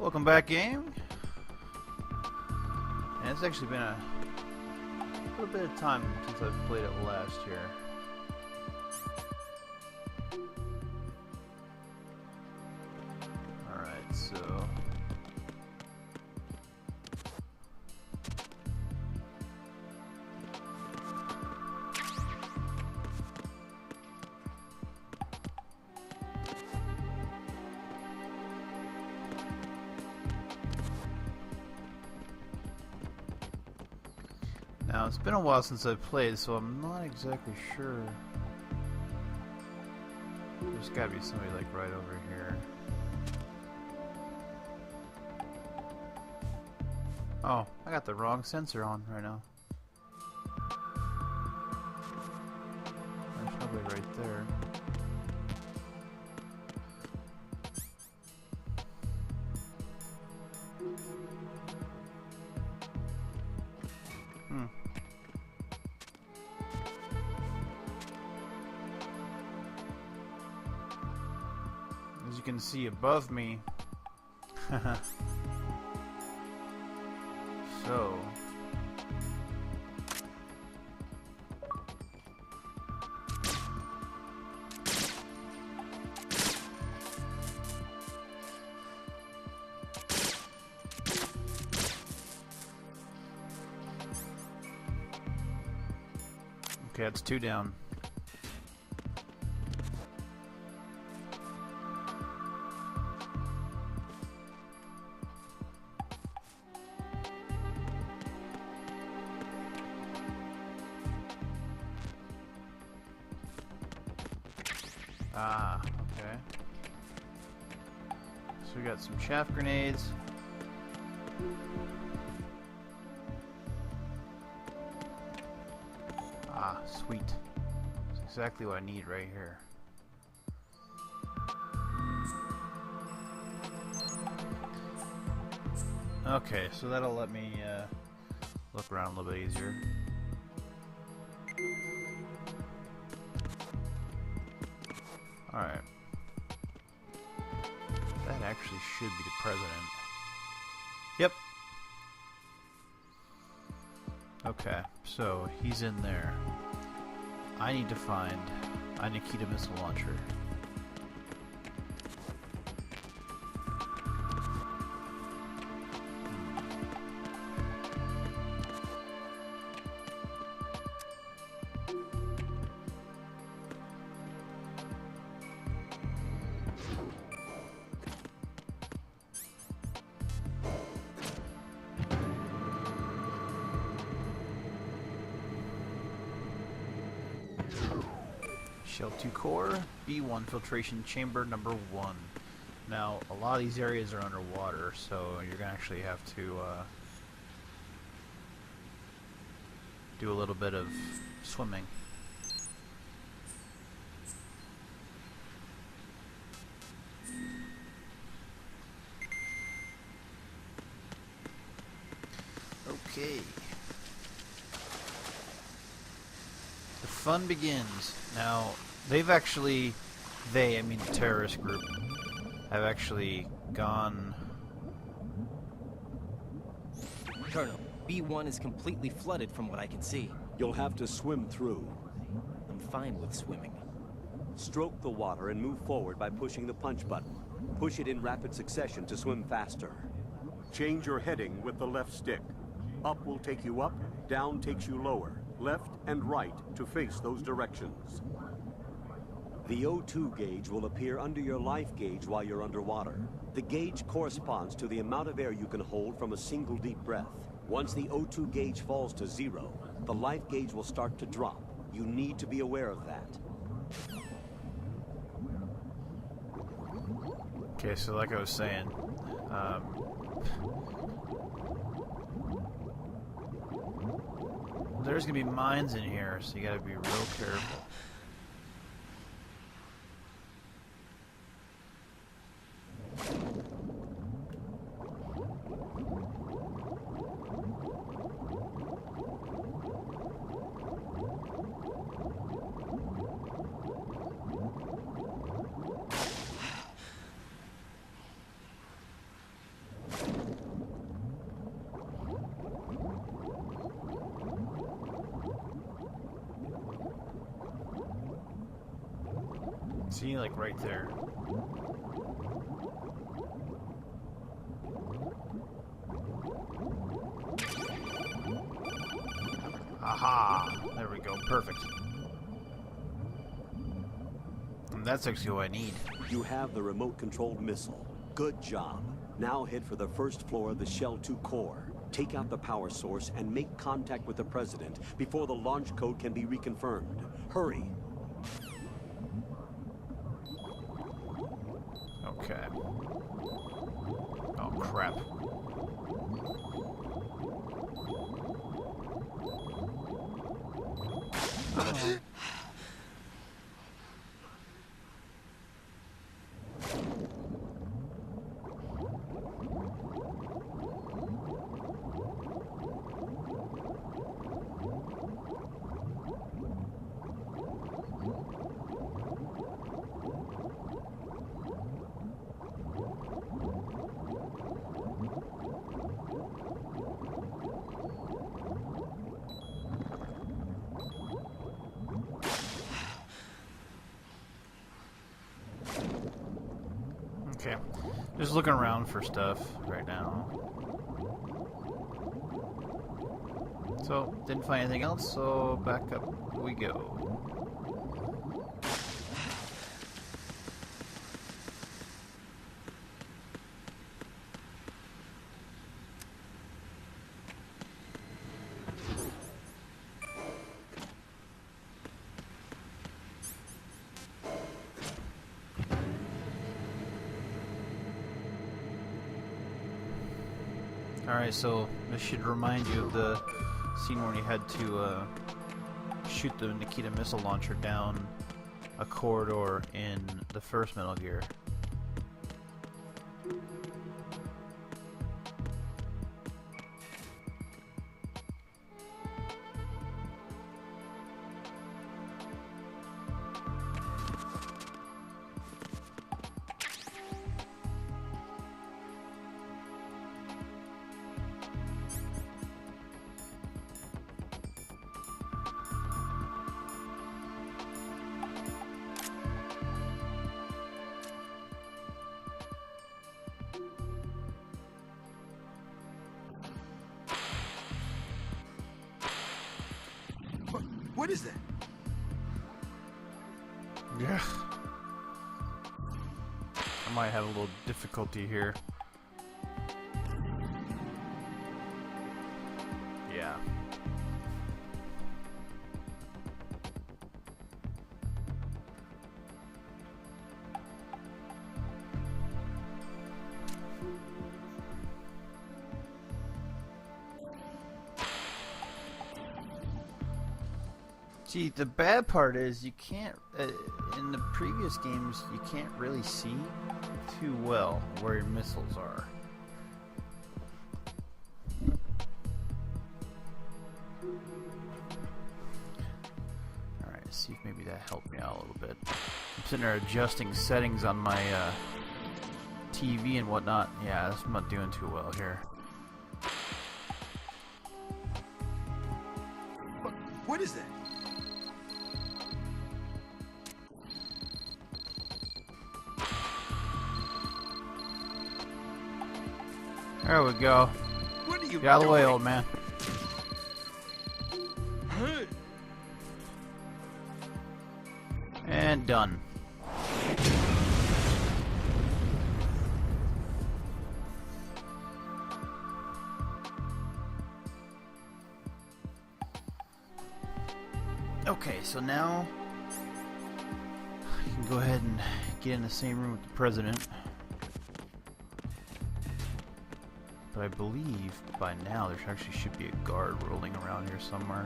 Welcome back, game. And it's actually been a little bit of time since I've played it last year. Alright, so... Now, it's been a while since I've played, so I'm not exactly sure. There's gotta be somebody, like, right over here. Oh, I got the wrong sensor on right now. There's nobody right there. As you can see above me, so okay, that's two down. Ah, okay. So we got some chaff grenades. Ah, sweet. That's exactly what I need right here. Okay, so that'll let me look around a little bit easier. Alright. That actually should be the president. Yep. Okay, so he's in there. I need to find a Nikita missile launcher. Shell 2 core, B1 filtration chamber number 1. Now, a lot of these areas are underwater, so you're going to actually have to do a little bit of swimming. Okay. The fun begins. Now, they've actually, I mean the terrorist group, have actually gone... Colonel, B1 is completely flooded from what I can see. You'll have to swim through. I'm fine with swimming. Stroke the water and move forward by pushing the punch button. Push it in rapid succession to swim faster. Change your heading with the left stick. Up will take you up, down takes you lower. Left and right to face those directions. The O2 gauge will appear under your life gauge while you're underwater. The gauge corresponds to the amount of air you can hold from a single deep breath. Once the O2 gauge falls to 0, the life gauge will start to drop. You need to be aware of that. Okay, so like I was saying, there's gonna be mines in here, so you gotta be real careful. See, like right there. Aha! There we go. Perfect. And that's actually what I need. You have the remote-controlled missile. Good job. Now head for the first floor of the Shell 2 core. Take out the power source and make contact with the President before the launch code can be reconfirmed. Hurry. Okay. Oh, crap. Okay, just looking around for stuff right now. So, didn't find anything else, so back up we go. Alright, so this should remind you of the scene where you had to shoot the Nikita missile launcher down a corridor in the first Metal Gear. What is that? Yeah. I might have a little difficulty here. Yeah. See, the bad part is you can't, in the previous games, you can't really see too well where your missiles are. Alright, see if maybe that helped me out a little bit. I'm sitting there adjusting settings on my TV and whatnot. Yeah, I'm not doing too well here. What is that? There we go. What are you Get out of the way, doing? old man. And done. Okay, so now I can go ahead and get in the same room with the president. But I believe by now there actually should be a guard rolling around here somewhere.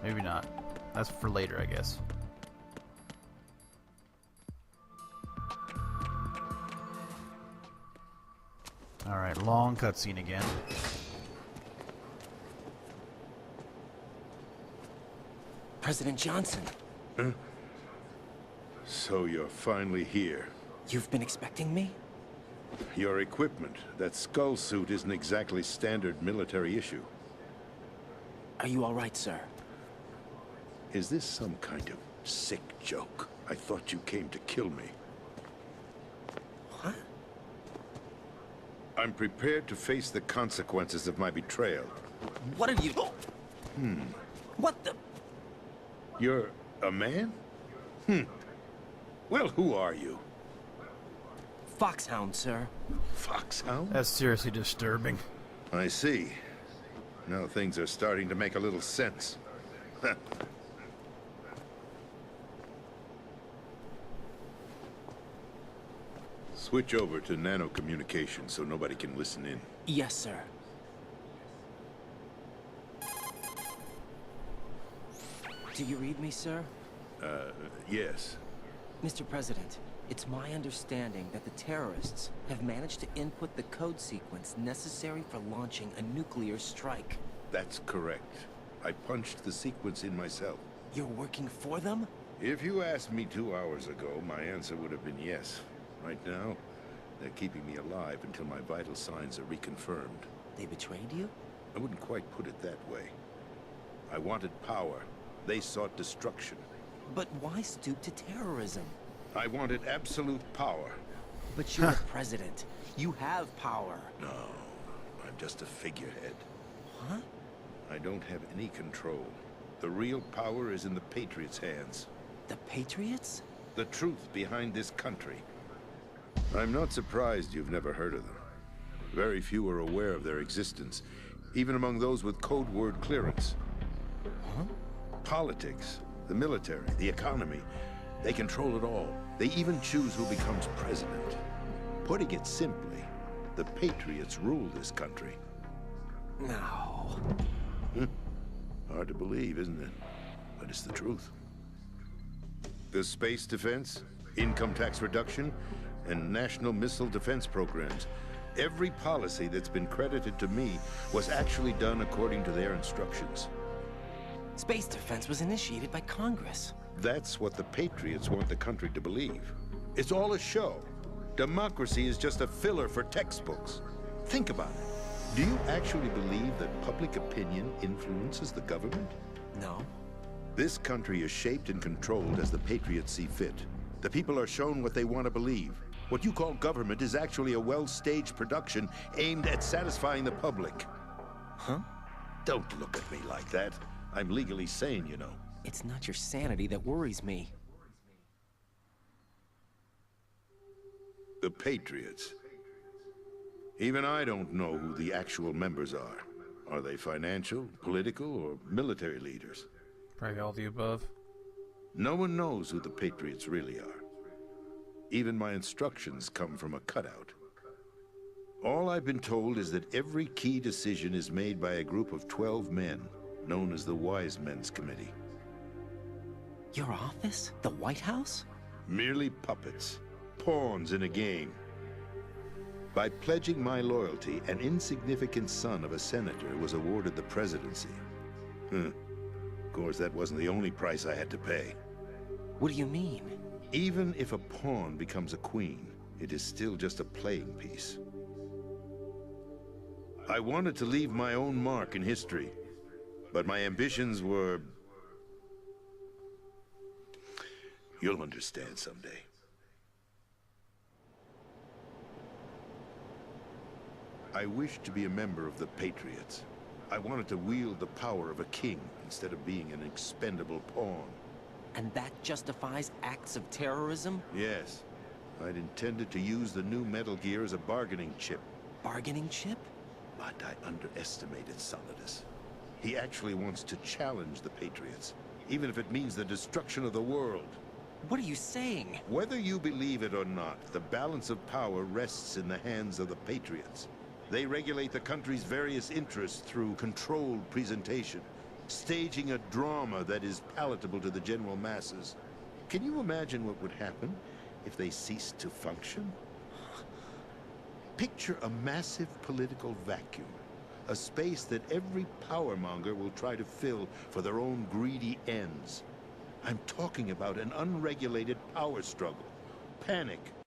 Maybe not. That's for later, I guess. Alright, long cutscene again. President Johnson, So you're finally here. you've been expecting me? Your equipment, that skull suit isn't exactly standard military issue. Are you all right, sir? Is this some kind of sick joke? I thought you came to kill me. What? I'm prepared to face the consequences of my betrayal. What are you... What the... You're a man? Well, who are you? Foxhound, sir. Foxhound? That's seriously disturbing. I see. Now things are starting to make a little sense. Switch over to nano-communication so nobody can listen in. Yes, sir. Do you read me, sir? Yes. Mr. President, it's my understanding that the terrorists have managed to input the code sequence necessary for launching a nuclear strike. That's correct. I punched the sequence in myself. You're working for them? If you asked me 2 hours ago, my answer would have been yes. Right now, they're keeping me alive until my vital signs are reconfirmed. They betrayed you? I wouldn't quite put it that way. I wanted power. They sought destruction. But why stoop to terrorism? I wanted absolute power. But you're the president. You have power. No, I'm just a figurehead. Huh? I don't have any control. The real power is in the Patriots' hands. The Patriots? The truth behind this country. I'm not surprised you've never heard of them. Very few are aware of their existence, even among those with code word clearance. Huh? Politics, the military, the economy, they control it all. They even choose who becomes president. Putting it simply, the Patriots rule this country. No. Hard to believe, isn't it? But it's the truth. The space defense, income tax reduction, and national missile defense programs. Every policy that's been credited to me was actually done according to their instructions. Space defense was initiated by Congress. That's what the Patriots want the country to believe. It's all a show. Democracy is just a filler for textbooks. Think about it. Do you actually believe that public opinion influences the government? No. This country is shaped and controlled as the Patriots see fit. The people are shown what they want to believe. What you call government is actually a well-staged production aimed at satisfying the public. Huh? Don't look at me like that. I'm legally sane, you know. It's not your sanity that worries me. The Patriots. Even I don't know who the actual members are. Are they financial, political, or military leaders? Probably all the above. No one knows who the Patriots really are. Even my instructions come from a cutout. All I've been told is that every key decision is made by a group of 12 men, known as the Wise Men's Committee. Your office? The White House? Merely puppets, pawns in a game. By pledging my loyalty, an insignificant son of a senator was awarded the presidency. Of course, that wasn't the only price I had to pay. What do you mean? Even if a pawn becomes a queen, it is still just a playing piece. I wanted to leave my own mark in history, but my ambitions were... You'll understand someday. I wished to be a member of the Patriots. I wanted to wield the power of a king instead of being an expendable pawn. And that justifies acts of terrorism? Yes. I'd intended to use the new Metal Gear as a bargaining chip. Bargaining chip? But I underestimated Solidus. He actually wants to challenge the Patriots, even if it means the destruction of the world. What are you saying? Whether you believe it or not, the balance of power rests in the hands of the Patriots. They regulate the country's various interests through controlled presentation, staging a drama that is palatable to the general masses. Can you imagine what would happen if they ceased to function? Picture a massive political vacuum, a space that every powermonger will try to fill for their own greedy ends. I'm talking about an unregulated power struggle, panic,